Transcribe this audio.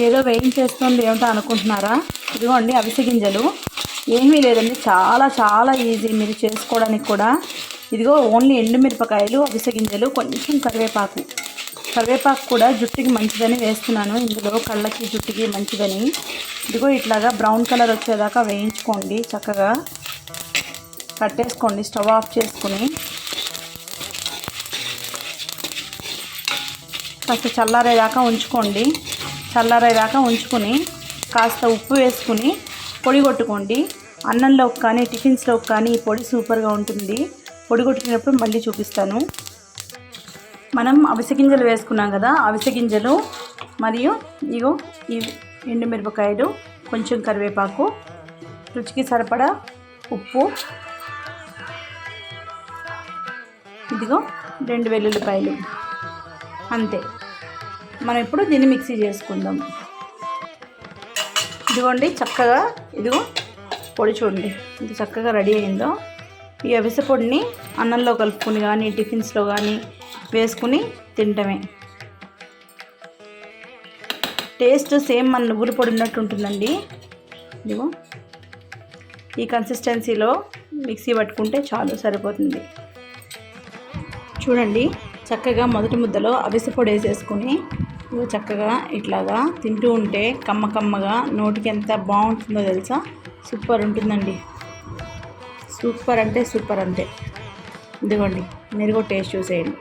ఏదో వేయించేస్తుంది ఏమిటో అనుకుంటున్నారా? ఇదిగోండి అవిసె గింజలు. ఏమీ లేదండి, చాలా చాలా ఈజీ మీరు చేసుకోవడానికి కూడా. ఇదిగో ఓన్లీ ఎండుమిరపకాయలు, అవిసె గింజలు, కొంచెం కరివేపాకు కూడా జుట్టుకి మంచిదని వేస్తున్నాను ఇందులో, కళ్ళకి జుట్టుకి మంచిదని. ఇదిగో ఇట్లాగా బ్రౌన్ కలర్ వచ్చేదాకా వేయించుకోండి. చక్కగా కట్టేసుకోండి. స్టవ్ ఆఫ్ చేసుకుని కాస్త చల్లారేదాకా ఉంచుకుని కాస్త ఉప్పు వేసుకుని పొడి కొట్టుకోండి. అన్నంలోకి కానీ టిఫిన్స్లోకి కానీ ఈ పొడి సూపర్గా ఉంటుంది. పొడి కొట్టుకునేప్పుడు మళ్ళీ చూపిస్తాను. మనం అవిసె గింజలు వేసుకున్నాం కదా, అవిసె గింజలు మరియు ఇగో ఈ ఎండుమిరపకాయలు, కొంచెం కరివేపాకు, రుచికి సరిపడా ఉప్పు, ఇదిగో 2 వెల్లుల్లిపాయలు, అంతే. మనం ఇప్పుడు దీన్ని మిక్సీ చేసుకుందాం. ఇదిగోండి చక్కగా, ఇదిగో పొడి చూడండి ఇంత చక్కగా రెడీ అయిందో. ఈ అవిసె పొడిని అన్నంలో కలుపుకొని కానీ టిఫిన్స్లో కానీ వేసుకుని తింటమే. టేస్ట్ సేమ్ మన నువ్వుల పొడి ఉన్నట్టు ఉంటుందండి. ఇదిగో ఈ కన్సిస్టెన్సీలో మిక్సీ పట్టుకుంటే చాలు, సరిపోతుంది. చూడండి చక్కగా మొదటి ముద్దలో అవిసె పొడి వేసేసుకొని చక్కగా ఇట్లాగా తింటూ ఉంటే కమ్మగా నోటికి ఎంత బాగుంటుందో తెలుసా. సూపర్ ఉంటుందండి, సూపర్ అంటే సూపర్ అంతే. ఇదిగోండి మీరు కూడా టేస్ట్ చూసేయండి.